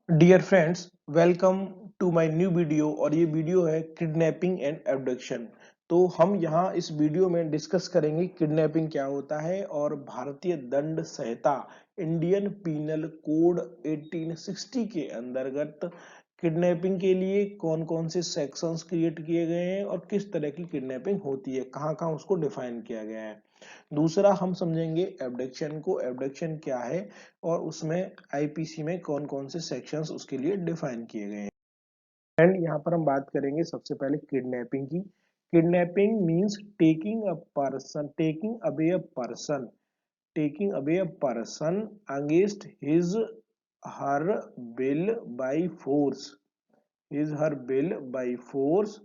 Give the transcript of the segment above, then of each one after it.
Dear friends, welcome to my new video. और ये video है किडनैपिंग एंड एब्डक्शन। तो हम यहाँ इस वीडियो में डिस्कस करेंगे किडनैपिंग क्या होता है और भारतीय दंड संहिता इंडियन पीनल कोड 1860 के अंतर्गत किडनैपिंग के लिए कौन कौन से सेक्शंस क्रिएट किए गए हैं और किस तरह की किडनैपिंग होती है, कहाँ कहाँ उसको डिफाइन किया गया है। दूसरा हम समझेंगे एब्डक्शन को, एब्डक्शन क्या है और उसमें आईपीसी में कौन कौन से सेक्शंस उसके लिए डिफाइन किए गए हैं। एंड यहाँ पर हम बात करेंगे सबसे पहले किडनैपिंग की। Kidnapping means taking away a person against his her will by force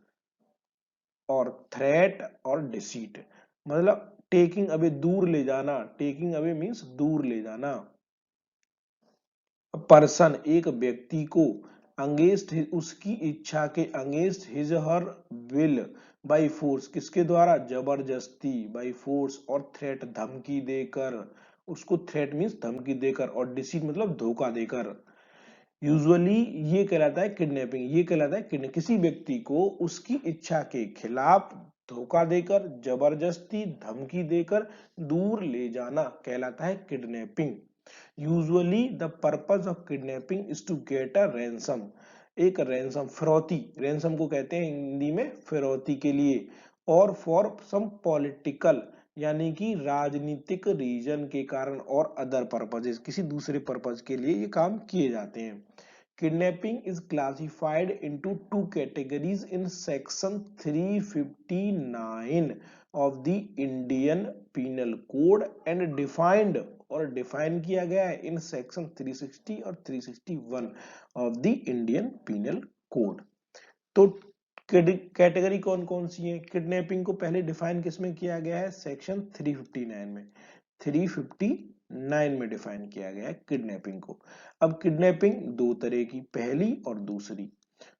और थ्रेट और डिसीट। मतलब टेकिंग अवे दूर ले जाना, टेकिंग अवे मींस दूर ले जाना पर्सन एक व्यक्ति को अगेंस्ट उसकी इच्छा के against his her will by force किसके द्वारा, जबरदस्ती, बाय फोर्स और थ्रेट धमकी देकर। उसको थ्रेट मींस धमकी देकर और डिसीट मतलब धोखा देकर। यूजुअली ये कहलाता है किडनैपिंग, ये कहलाता है किसी व्यक्ति को उसकी इच्छा के खिलाफ धोखा देकर, जबरदस्ती धमकी देकर दूर ले जाना कहलाता है kidnapping. Usually the purpose of kidnapping is to get a ransom, एक रैंसम फिरौती, रैंसम को कहते हैं हिंदी में फिरौती के लिए, और फॉर सम पॉलिटिकल यानी कि राजनीतिक रीजन के कारण, और अदर पर्पजेस किसी दूसरे पर्पज के लिए ये काम किए जाते हैं। Kidnapping is classified into two categories in section 359 of the Indian Penal Code and defined और डिफाइन किया गया है इन सेक्शन 360 और 361 of the Indian penal code. तो कैटेगरी कौन कौन सी है? किडनैपिंग को पहले डिफाइन किसमें किया गया है? सेक्शन 359 में, 359 में डिफाइन किया गया है किडनैपिंग को। अब किडनैपिंग दो तरह की, पहली और दूसरी।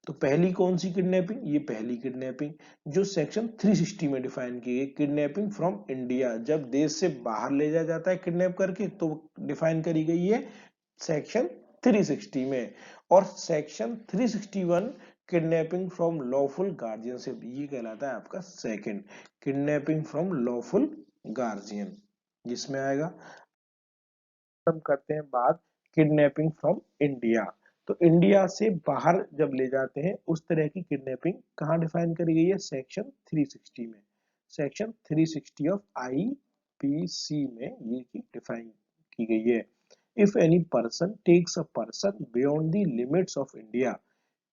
तो पहली कौन सी किडनैपिंग? ये पहली किडनैपिंग जो सेक्शन 360 में डिफाइन की गई, किडनैपिंग फ्रॉम इंडिया, जब देश से बाहर ले जाया जाता है किडनैप करके, तो डिफाइन करी गई है सेक्शन 360 में। और section 361 kidnapping from lawful guardianship, ये कहलाता है आपका second, kidnapping from lawful guardian, जिसमें आएगा। हम करते हैं बात किडनैपिंग फ्रॉम इंडिया। तो इंडिया से बाहर जब ले जाते हैं उस तरह की किडनैपिंग कहाँ डिफाइन करी गई है? सेक्शन 360 में, सेक्शन 360 ऑफ आईपीसी में ये डिफाइन की गई है। If any person takes a person beyond the limits of India,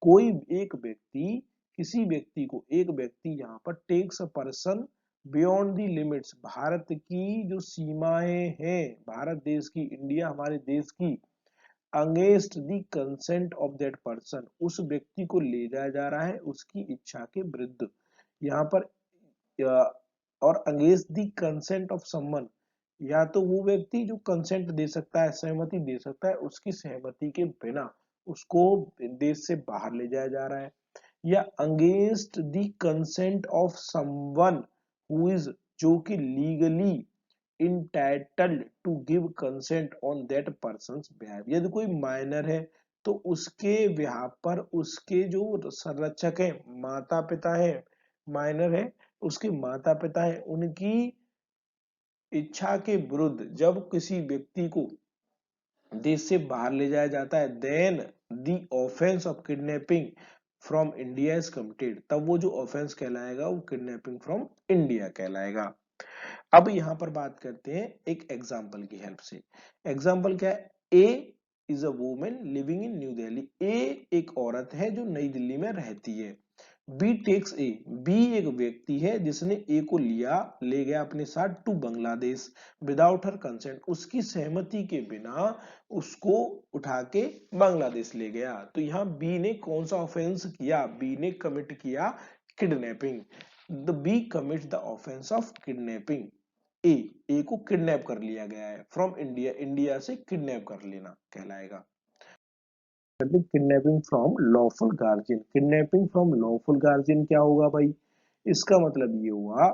कोई एक व्यक्ति, किसी व्यक्ति को, एक व्यक्ति यहाँ पर takes a person beyond the limits, Bharat की जो सीमाएं हैं, भारत देश की, इंडिया हमारे देश की, against the consent of that person, उस व्यक्ति को ले जाया जा रहा है उसकी इच्छा के विरुद्ध। यहाँ पर और against the consent of someone, या तो वो व्यक्ति जो कंसेंट दे सकता है, सहमति दे सकता है, उसकी सहमति के बिना उसको देश से बाहर ले जाया जा रहा है। या against the consent of someone who is, जो कि legally entitled to give consent on that person's behalf, यदि कोई माइनर है तो उसके बिहाफ पर उसके जो संरक्षक है, माता पिता है, माइनर है उसके माता पिता है, उनकी इच्छा के विरुद्ध जब किसी व्यक्ति को देश से बाहर ले जाया जाता है, then the offence of kidnapping from India is committed, तब वो जो ऑफेंस कहलाएगा वो किडनैपिंग फ्रॉम इंडिया कहलाएगा। अब यहां पर बात करते हैं एक एग्जाम्पल की हेल्प से। एग्जाम्पल क्या है? A is a women living in New Delhi, A एक औरत है जो नई दिल्ली में रहती है। बी टेक्स ए, बी एक व्यक्ति है जिसने ए को ले गया अपने साथ to Bangladesh without her consent, उसकी सहमति के बिना उसको उठा के बांग्लादेश ले गया। तो यहाँ बी ने कौन सा ऑफेंस किया? बी ने कमिट किया kidnapping. The B commit the offence of kidnapping. A को किडनैप कर लिया गया है फ्रॉम इंडिया, इंडिया से किडनैप कर लेना कहलाएगा। Kidnapping from lawful guardian, kidnapping from lawful guardian क्या होगा भाई? इसका मतलब ये हुआ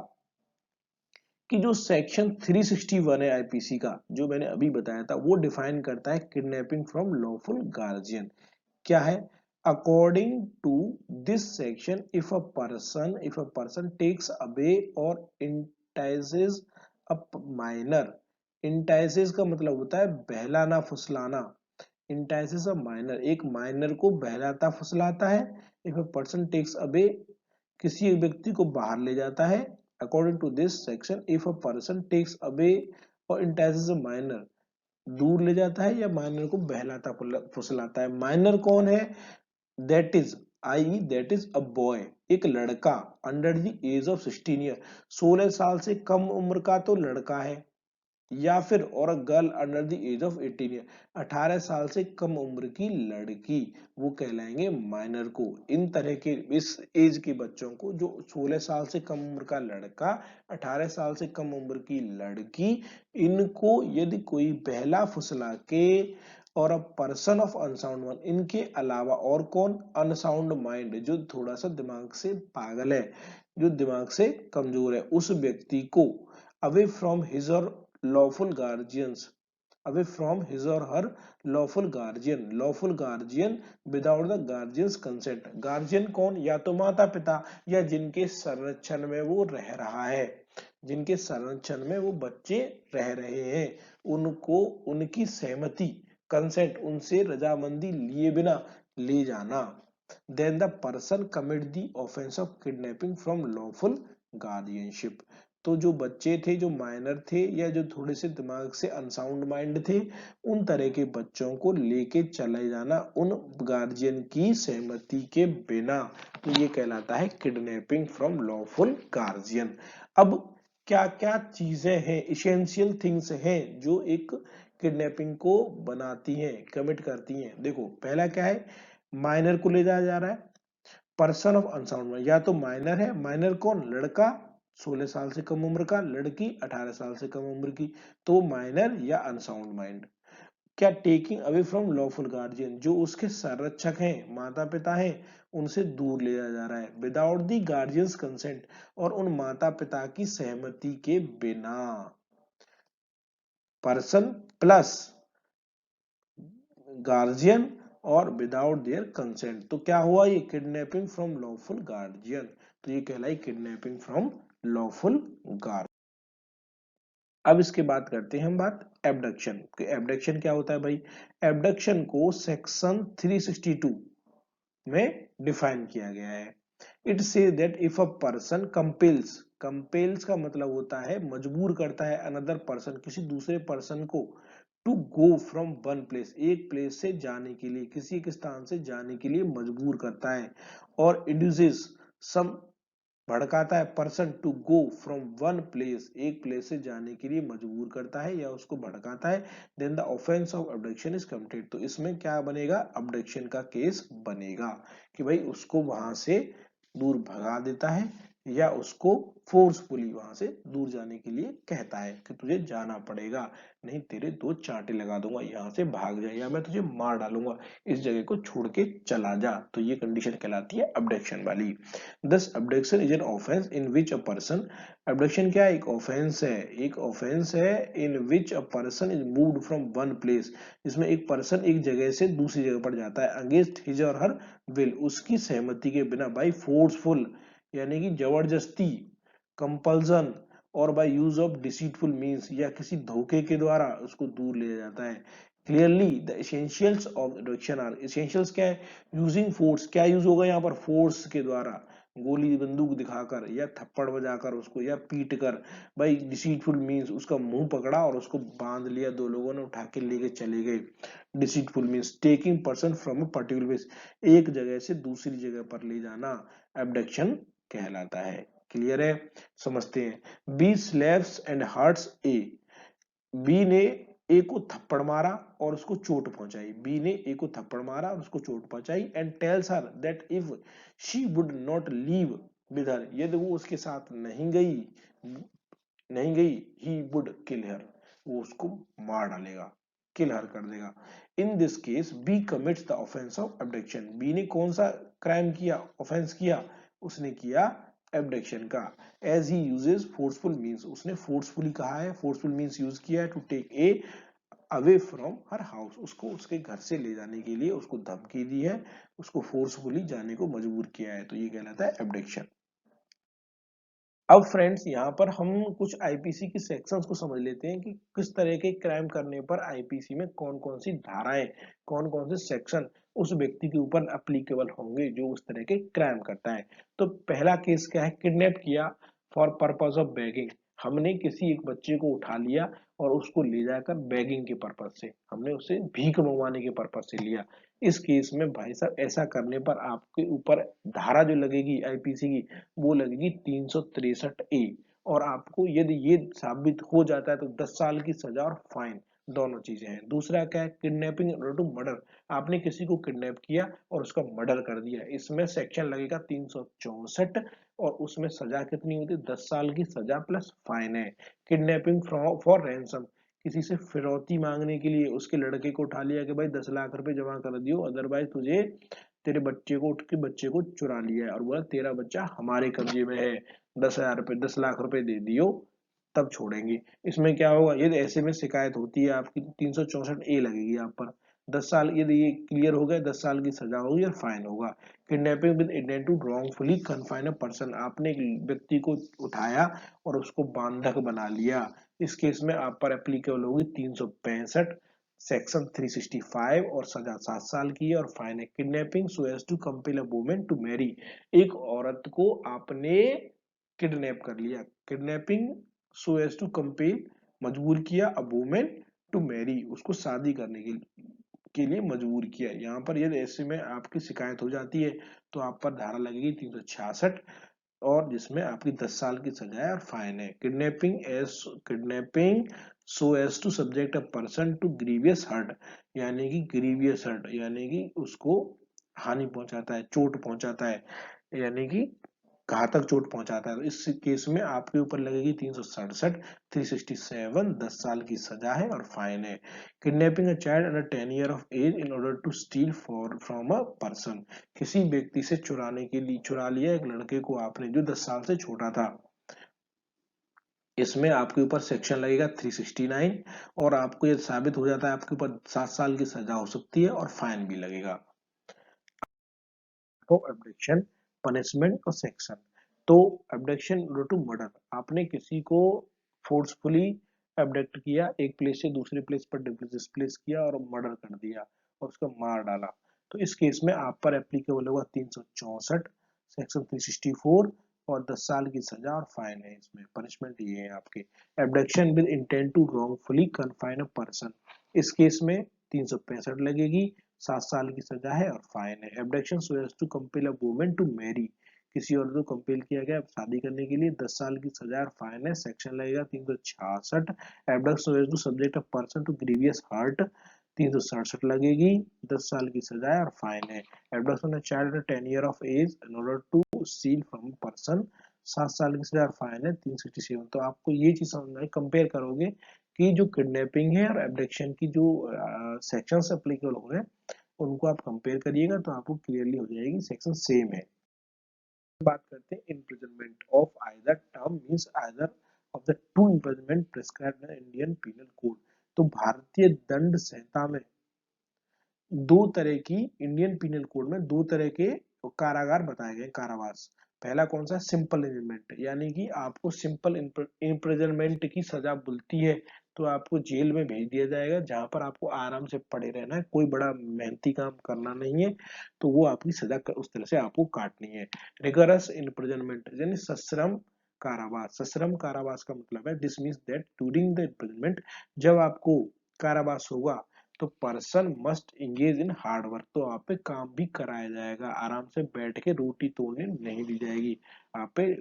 कि जो सेक्शन 361 है आईपीसी का, जो मैंने अभी बताया था, वो डिफाइन करता है किडनैपिंग फ्रॉम लॉफुल गार्जियन। क्या है? According to this section if a person takes away or entices a minor. इंटाइजेस का मतलब होता है बहलाना फुसलाना। इंटाइजेस अ माइनर, एक माइनर को बहलाता फुसलाता है। If a person takes away, किसी एक व्यक्ति को बाहर ले जाता है। According to this section if a person takes away or entices a minor, दूर ले जाता है या माइनर को बहलाता फुसलाता है। माइनर कौन है? That is, I that is a boy, एक लड़का under the age of 16 year, 16 साल से कम उम्र का तो लड़का है, या फिर or a girl under the age of 18 year, 18 साल से कम उम्र की लड़की, वो कहलाएंगे माइनर को। इन तरह के इस एज के बच्चों को, जो 16 साल से कम उम्र का लड़का, 18 साल से कम उम्र की लड़की, इनको यदि कोई बहला फुसला के और a person of unsound mind, इनके अलावा और कौन? अनसाउंड माइंड, जो थोड़ा सा दिमाग से पागल है, जो दिमाग से कमजोर है, उस व्यक्ति को away from his or lawful guardians, away from his or her lawful guardian, lawful guardian without the guardians consent. Guardian कौन? या तो माता पिता, या जिनके संरक्षण में वो रह रहा है, जिनके संरक्षण में वो बच्चे रह रहे हैं, उनको उनकी सहमति, कंसेंट, उनसे रजामंदी लिए बिना ले जाना। Then the person commit the offence of kidnapping from lawful guardianship. तो जो बच्चे थे, जो माइनर थे, या जो थोड़े से दिमाग से अनसाउंड माइंड थे, उन तरह के बच्चों को लेके चले जाना उन गार्जियन की सहमति के बिना, तो ये कहलाता है किडनैपिंग फ्रॉम लॉफुल गार्जियन। अब क्या क्या चीजें हैं, इसेंशियल थिंग्स हैं जो एक किडनैपिंग को बनाती हैं, कमिट करती हैं। देखो पहला क्या है? माइनर को ले जाया जा रहा है, पर्सन ऑफ अनसाउंड माइंड, या तो माइनर है, माइनर कौन? लड़का 16 साल से कम उम्र का, लड़की 18 साल से कम उम्र की, तो माइनर या अनसाउंड माइंड। क्या? Taking away from lawful guardian, जो उसके संरक्षक हैं, माता पिता हैं, उनसे दूर ले जाया जा रहा है। विदाउट दी गार्जियंस कंसेंट, और उन माता पिता की सहमति के बिना। पर्सन प्लस गार्जियन और विदाउट देयर कंसेंट, तो क्या हुआ? ये किडनैपिंग फ्रॉम लॉफुल गार्जियन, तो ये कहलाई किडनैपिंग फ्रॉम लॉफुल गार्जियन। अब इसके बाद करते हैं हम बात एबडक्शन। एबडक्शन क्या होता है भाई? एबडक्शन को सेक्शन 362 में डिफाइन किया गया है। It say that if a person compels, compels का मतलब होता है मजबूर करता है, अनदर पर्सन, किसी दूसरे पर्सन को, to go from one place, एक प्लेस से जाने के लिए, किसी एक स्थान से जाने के लिए मजबूर करता है, और इंड्यूसेस सम, भड़काता है, person to go from one place, एक प्लेस से जाने के लिए मजबूर करता है या उसको भड़काता है, then the offence of abduction is committed. तो इसमें क्या बनेगा? अबडक्शन का केस बनेगा, कि भाई उसको वहां से दूर भगा देता है, या उसको फोर्सफुली वहां से दूर जाने के लिए कहता है कि तुझे जाना पड़ेगा, नहीं तेरे दो चांटे लगा दूंगा, यहाँ से भाग जा, या मैं तुझे मार डालूंगा, इस जगह को छोड़ के चला जा। तो ये कंडीशन कहलाती है अबडक्शन वाली। Thus abduction is an offense in which a person, abduction क्या है? एक ऑफेंस है, एक ऑफेंस है in which a person is moved from one place, जिसमें एक पर्सन एक जगह से दूसरी जगह पर जाता है, against his or her will, उसकी सहमति के बिना, by forceful यानी कि जबरदस्ती, कंपल्सन, और by use of deceitful means, या किसी धोखे के द्वारा उसको दूर ले जाता है। Clearly the essentials of abduction are, essentials क्या है? यूजिंग फोर्स, क्या यूज होगा यहाँ पर? फोर्स के द्वारा, गोली बंदूक दिखाकर, या थप्पड़ बजाकर उसको, या पीट कर, भाई डिसीटफुल मींस, उसका मुंह पकड़ा और उसको बांध लिया, दो लोगों ने उठा के लेके चले गए। Deceitful means taking person from a particular place, एक जगह से दूसरी जगह पर ले जाना एबडक्शन कहलाता है। क्लियर है? समझते हैं। B slaps and hurts A, B ने ए को थप्पड़ मारा और उसको चोट पहुंचाई, बी ने ए को थप्पड़ मारा और उसको चोट पहुंचाई, and tells her that if she would not leave with her, यदि वो उसके साथ नहीं गई, ही वुड किल हर, वो उसको मार डालेगा, किल हर कर देगा। In this case B commits the offence of abduction, B ने कौन सा क्राइम किया, ऑफेंस किया? उसने किया एबडक्शन का। As he uses forceful means, उसने फोर्सफुली कहा है, फोर्सफुल मीन्स यूज किया है, to take A away from her house, उसको उसके घर से ले जाने के लिए उसको धमकी दी है, उसको फोर्सफुली जाने को मजबूर किया है, तो ये कहलाता है एब्डक्शन। अब फ्रेंड्स यहाँ पर हम कुछ आईपीसी की सेक्शंस को समझ लेते हैं कि किस तरह के क्राइम करने पर आईपीसी में कौन कौन सी धाराएं, कौन कौन से सेक्शन उस व्यक्ति के ऊपर अप्लीकेबल होंगे जो उस तरह के क्राइम करता है। तो पहला केस क्या है, किडनैप किया फॉर पर्पज ऑफ बेगिंग। हमने किसी एक बच्चे को उठा लिया और उसको ले जाकर बेगिंग के पर्पज से, हमने उसे भीख मंगवाने के पर्पज से लिया। इस केस में भाई साहब ऐसा करने पर आपके ऊपर धारा जो लगेगी आईपीसी की, वो लगेगी 363 ए। और आपको यदि ये साबित हो जाता है तो 10 साल की सजा और फाइन, दोनों चीजें हैं। दूसरा क्या है, kidnapping in order to murder. आपने किसी को किडनैप किया और उसका मर्डर कर दिया, इसमें सेक्शन लगेगा 364 और उसमें सजा कितनी होती है, 10 साल की सजा प्लस फाइन है। किडनैपिंग फॉर रैंसम, किसी से फिरौती मांगने के लिए उसके लड़के को उठा लिया कि भाई 10 लाख रुपए जमा कर दियो, अदरवाइज तुझे, तेरे बच्चे को, उठ के बच्चे को चुरा लिया है और बोला तेरा बच्चा हमारे कब्जे में है, 10,000 रुपए, 10 लाख रुपए दे दियो तब छोड़ेंगे। इसमें क्या होगा, यदि ऐसे में शिकायत होती है आपकी 364 ए लगेगी आप पर। 10 साल, यदि ये क्लियर हो गया 10 साल की सजा होगी और फाइन होगा। Kidnapping with intent to wrongfully confine a person, आपने एक व्यक्ति को उठाया और उसको बांधक बना लिया, इस केस में आप पर एप्लीकेबल होगी 365 सेक्शन 365 और सजा 7 साल की है और फाइन है। Kidnapping so as to compel a woman to marry, एक औरत को आपने किडनैप कर लिया, kidnapping so as to compel, मजबूर किया, अ वुमेन टू मैरी, उसको शादी करने के लिए मजबूर किया। यहाँ पर यदि ऐसे में आपकी शिकायत हो जाती है तो आप पर धारा लगेगी 366 और जिसमें आपकी 10 साल की सजा है और फाइन है। Kidnapping so as to subject a person to grievous hurt, यानी कि ग्रीवियस हर्ट यानी कि उसको हानि पहुंचाता है, चोट पहुंचाता है, यानी कि घातक चोट पहुंचाता है, तो इस केस में आपके ऊपर लगेगी 367, 367, 10 साल की सजा है और फाइन है। Kidnapping a child under 10 year of age in order to steal for from a person, किसी व्यक्ति से चुराने के लिए, चुरा लिया एक लड़के को आपने जो 10 साल से छोटा था, इसमें आपके ऊपर सेक्शन लगेगा 369 और आपको यह साबित हो जाता है आपके ऊपर 7 साल की सजा हो सकती है और फाइन भी लगेगा। तो एब्डक्शन, पनिशमेंट और सेक्शन। तो एब्डक्शन टू मर्डर, आपने किसी को फोर्सफुली एब्डक्ट किया, एक प्लेस से दूसरे प्लेस पर डिस्प्लेस किया और मर्डर कर दिया और उसको मार डाला, तो इस केस में आप पर एप्लीकेबल होगा 364 सेक्शन 364 और 10 साल की सजा और फाइन है। इसमें पनिशमेंट ये है आपके। Abduction with intent to wrongfully confine a person, इस केस में 365 लगेगी, 7 साल की सजा है और फाइन है। Abduction so as to compel a woman to marry, किसी औरत को कंपेल किया गया शादी करने के लिए, 10 साल की सजा और फाइन है, सेक्शन लगेगा 366। Abduction so as to subject a person to grievous hurt, 367 लगेगी, 10 साल की सजा है और फाइन है। Abduction a child 10 year of age in order to steal from person, 7 साल की सजा और फाइन है, 367। तो आपको ये चीज समझना है, कंपेयर करोगे कि जो किडनैपिंग है और एब्डक्शन की जो सेक्शंस एप्लीकेबल हो गए उनको आप कंपेयर करिएगा तो आपको क्लियरली हो जाएगी सेक्शन सेम है। बात करते हैं imprisonment of either term means either of the two imprisonment prescribed in Indian penal code. तो भारतीय दंड संहिता में दो तरह की, इंडियन पीनल कोड में दो तरह के कारागार बताए गए, कारावास। पहला कौन सा, सिंपल इम्प्रिजनमेंट, यानी कि आपको सिंपल इम्प्रिजनमेंट की सजा मिलती है तो आपको जेल में भेज दिया जाएगा जहां पर आपको आराम से पड़े रहना है, कोई बड़ा मेहनती काम करना नहीं है, तो वो आपकी सजा उस तरह से आपको काटनी है। रिगरस इम्प्रिजनमेंट यानी सश्रम कारावास, सश्रम कारावास का मतलब है this means that during the imprisonment, जब आपको कारावास होगा तो person must engage in hard work, तो आप पे काम भी कराया जाएगा, आराम से बैठ के रोटी तोड़ने नहीं दी जाएगी, आप पे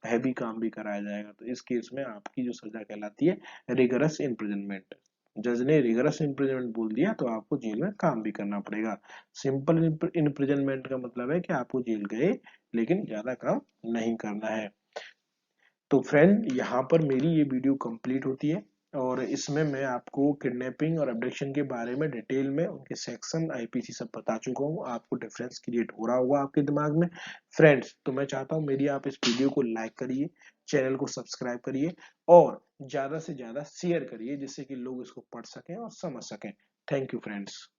हैवी काम भी कराया जाएगा। तो इस केस में आपकी जो सजा कहलाती है रिगरस इम्प्रिजनमेंट। जज ने रिगरस इम्प्रिजनमेंट बोल दिया तो आपको जेल में काम भी करना पड़ेगा। सिंपल इम्प्रिजनमेंट का मतलब है कि आपको जेल गए लेकिन ज्यादा काम नहीं करना है। तो फ्रेंड यहाँ पर मेरी ये वीडियो कंप्लीट होती है और इसमें मैं आपको किडनैपिंग और अबडक्शन के बारे में डिटेल में उनके सेक्शन आईपीसी सब बता चुका हूँ, आपको डिफरेंस क्रिएट हो रहा होगा आपके दिमाग में। फ्रेंड्स तो मैं चाहता हूँ मेरी आप इस वीडियो को लाइक करिए, चैनल को सब्सक्राइब करिए और ज्यादा से ज्यादा शेयर करिए जिससे कि लोग इसको पढ़ सकें और समझ सकें। Thank you friends.